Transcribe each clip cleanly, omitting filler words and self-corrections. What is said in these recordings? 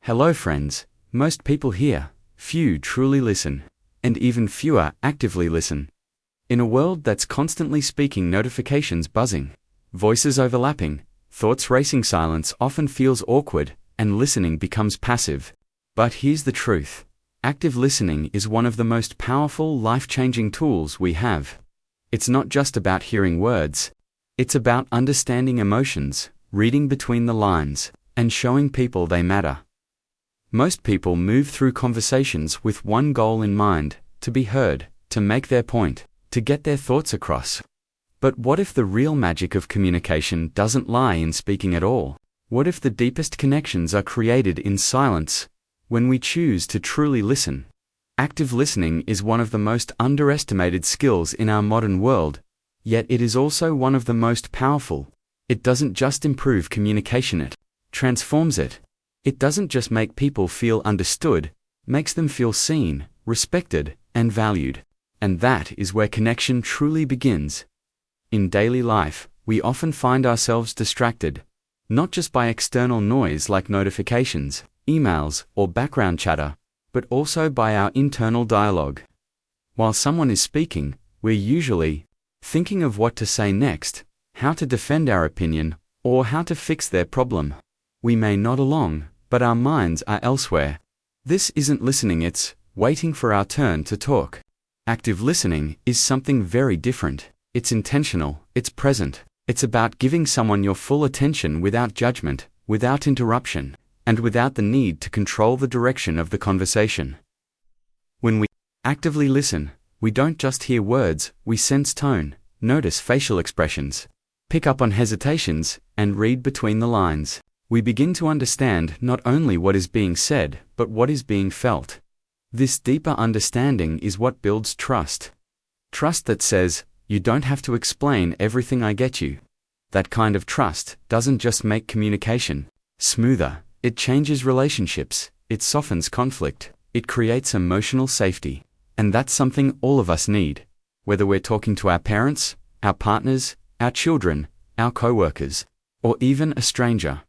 Hello friends, most people hear, few truly listen, and even fewer actively listen. In a world that's constantly speaking, notifications buzzing, voices overlapping, thoughts racing, silence often feels awkward, and listening becomes passive. But here's the truth. Active listening is one of the most powerful, life-changing tools we have. It's not just about hearing words. It's about understanding emotions, reading between the lines, and showing people they matter. Most people move through conversations with one goal in mind: to be heard, to make their point, to get their thoughts across. But what if the real magic of communication doesn't lie in speaking at all? What if the deepest connections are created in silence, when we choose to truly listen? Active listening is one of the most underestimated skills in our modern world, yet it is also one of the most powerful. It doesn't just improve communication, it transforms it. It doesn't just make people feel understood, makes them feel seen, respected, and valued. And that is where connection truly begins. In daily life, we often find ourselves distracted, not just by external noise like notifications, emails, or background chatter, but also by our internal dialogue. While someone is speaking, we're usually thinking of what to say next, how to defend our opinion, or how to fix their problem. We may nod along, but our minds are elsewhere. This isn't listening, it's waiting for our turn to talk. Active listening is something very different. It's intentional, it's present. It's about giving someone your full attention without judgment, without interruption, and without the need to control the direction of the conversation. When we actively listen, we don't just hear words, we sense tone, notice facial expressions, pick up on hesitations, and read between the lines. We begin to understand not only what is being said, but what is being felt. This deeper understanding is what builds trust. Trust that says, "You don't have to explain everything, I get you." That kind of trust doesn't just make communication smoother, it changes relationships, it softens conflict, it creates emotional safety. And that's something all of us need. Whether we're talking to our parents, our partners, our children, our co-workers, or even a stranger.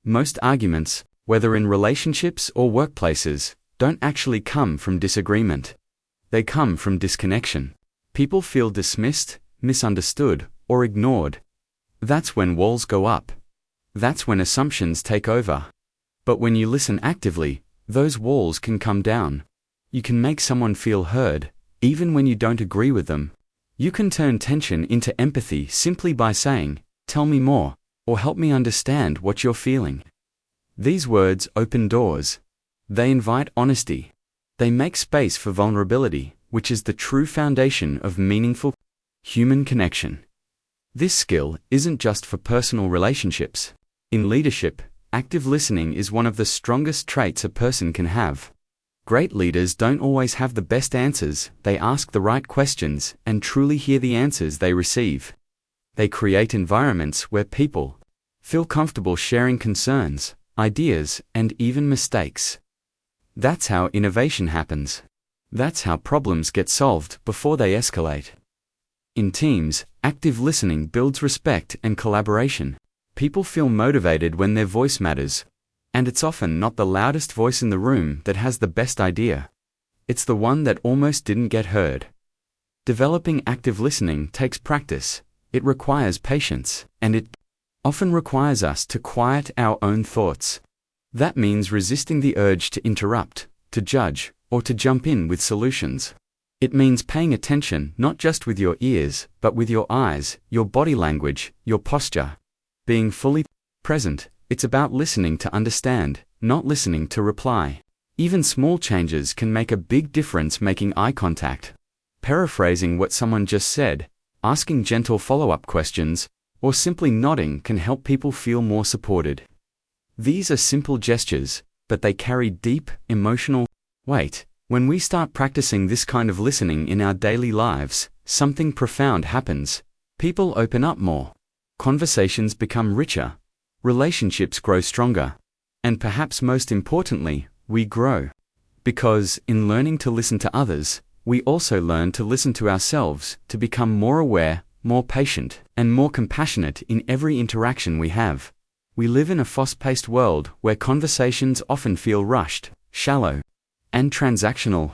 Most arguments, whether in relationships or workplaces, don't actually come from disagreement. They come from disconnection. People feel dismissed, misunderstood, or ignored. That's when walls go up. That's when assumptions take over. But when you listen actively, those walls can come down. You can make someone feel heard, even when you don't agree with them. You can turn tension into empathy simply by saying, "Tell me more," or "Help me understand what you're feeling." These words open doors. They invite honesty. They make space for vulnerability, which is the true foundation of meaningful human connection. This skill isn't just for personal relationships. In leadership, active listening is one of the strongest traits a person can have. Great leaders don't always have the best answers, they ask the right questions and truly hear the answers they receive. They create environments where people feel comfortable sharing concerns, ideas, and even mistakes. That's how innovation happens. That's how problems get solved before they escalate. In teams, active listening builds respect and collaboration. People feel motivated when their voice matters. And it's often not the loudest voice in the room that has the best idea. It's the one that almost didn't get heard. Developing active listening takes practice. It requires patience, and it often requires us to quiet our own thoughts. That means resisting the urge to interrupt, to judge, or to jump in with solutions. It means paying attention not just with your ears, but with your eyes, your body language, your posture. Being fully present, it's about listening to understand, not listening to reply. Even small changes can make a big difference: making eye contact, paraphrasing what someone just said, asking gentle follow-up questions, or simply nodding can help people feel more supported. These are simple gestures, but they carry deep, emotional weight. When we start practicing this kind of listening in our daily lives, something profound happens. People open up more. Conversations become richer. Relationships grow stronger. And perhaps most importantly, we grow. Because, in learning to listen to others, we also learn to listen to ourselves, to become more aware, more patient, and more compassionate in every interaction we have. We live in a fast-paced world where conversations often feel rushed, shallow, and transactional.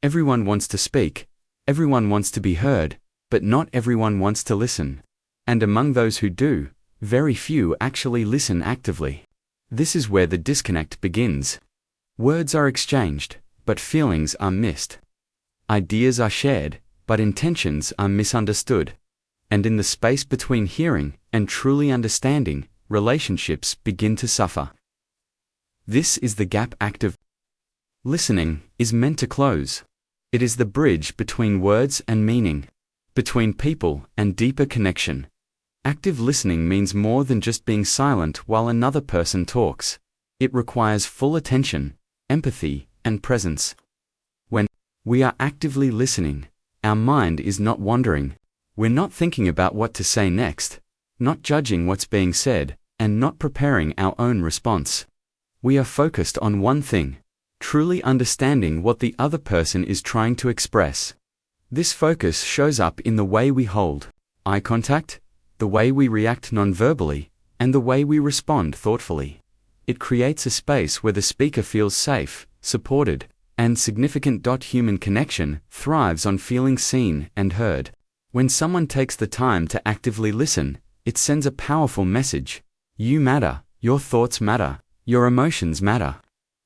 Everyone wants to speak, everyone wants to be heard, but not everyone wants to listen. And among those who do, very few actually listen actively. This is where the disconnect begins. Words are exchanged, but feelings are missed. Ideas are shared, but intentions are misunderstood. And in the space between hearing and truly understanding, relationships begin to suffer. This is the gap active listening is meant to close. It is the bridge between words and meaning, between people and deeper connection. Active listening means more than just being silent while another person talks. It requires full attention, empathy, and presence. When we are actively listening, our mind is not wandering. We're not thinking about what to say next, not judging what's being said, and not preparing our own response. We are focused on one thing, truly understanding what the other person is trying to express. This focus shows up in the way we hold eye contact, the way we react non-verbally, and the way we respond thoughtfully. It creates a space where the speaker feels safe, supported, and significant. Human connection thrives on feeling seen and heard. When someone takes the time to actively listen, it sends a powerful message. You matter, your thoughts matter, your emotions matter.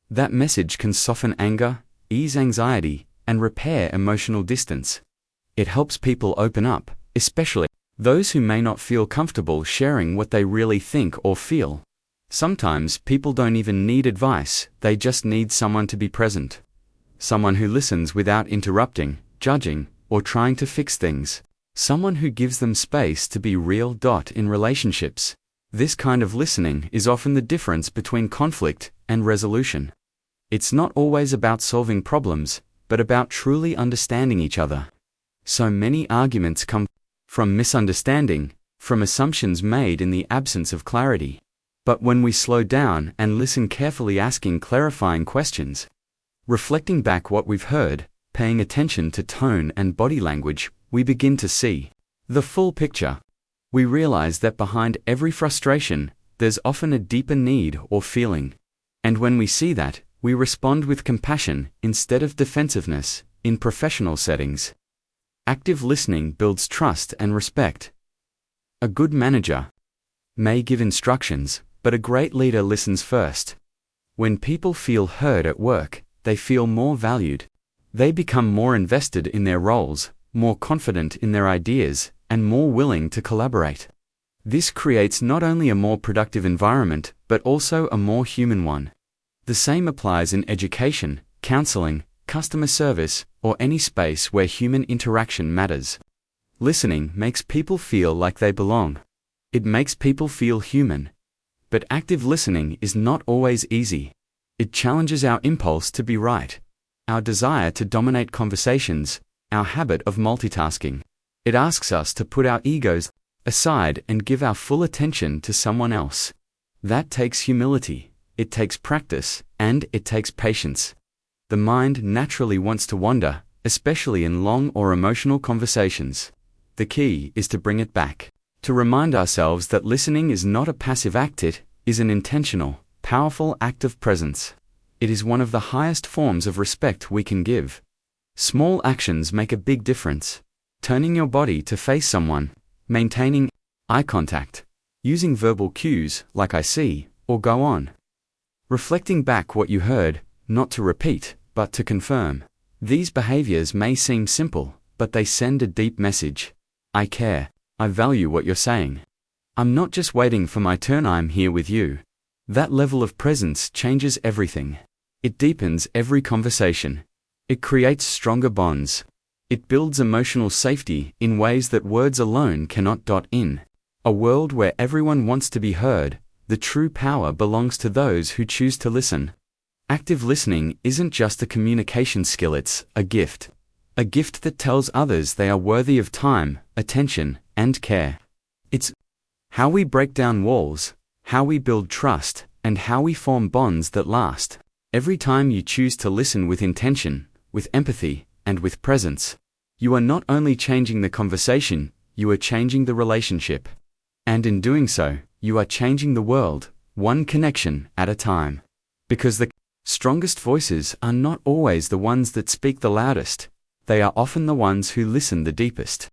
That message can soften anger, ease anxiety, and repair emotional distance. It helps people open up, especially those who may not feel comfortable sharing what they really think or feel. Sometimes people don't even need advice, they just need someone to be present. Someone who listens without interrupting, judging, or trying to fix things. Someone who gives them space to be real. In relationships, this kind of listening is often the difference between conflict and resolution. It's not always about solving problems, but about truly understanding each other. So many arguments come from misunderstanding, from assumptions made in the absence of clarity. But when we slow down and listen carefully, asking clarifying questions, reflecting back what we've heard, paying attention to tone and body language, we begin to see the full picture. We realize that behind every frustration, there's often a deeper need or feeling. And when we see that, we respond with compassion instead of defensiveness. In professional settings, active listening builds trust and respect. A good manager may give instructions, but a great leader listens first. When people feel heard at work, they feel more valued. They become more invested in their roles, more confident in their ideas, and more willing to collaborate. This creates not only a more productive environment, but also a more human one. The same applies in education, counseling, customer service, or any space where human interaction matters. Listening makes people feel like they belong. It makes people feel human. But active listening is not always easy. It challenges our impulse to be right, our desire to dominate conversations, our habit of multitasking. It asks us to put our egos aside and give our full attention to someone else. That takes humility, it takes practice, and it takes patience. The mind naturally wants to wander, especially in long or emotional conversations. The key is to bring it back, to remind ourselves that listening is not a passive act, it is an intentional, powerful act of presence. It is one of the highest forms of respect we can give. Small actions make a big difference. Turning your body to face someone, maintaining eye contact, using verbal cues like I see or go on. Reflecting back what you heard, not to repeat, but to confirm. These behaviors may seem simple, but they send a deep message. I care. I value what you're saying. I'm not just waiting for my turn, I'm here with you. That level of presence changes everything. It deepens every conversation. It creates stronger bonds. It builds emotional safety in ways that words alone cannot. In a world where everyone wants to be heard, the true power belongs to those who choose to listen. Active listening isn't just a communication skill, it's a gift. A gift that tells others they are worthy of time, attention, and care. It's how we break down walls, how we build trust, and how we form bonds that last. Every time you choose to listen with intention, with empathy, and with presence, you are not only changing the conversation, you are changing the relationship. And in doing so, you are changing the world, one connection at a time. Because the strongest voices are not always the ones that speak the loudest. They are often the ones who listen the deepest.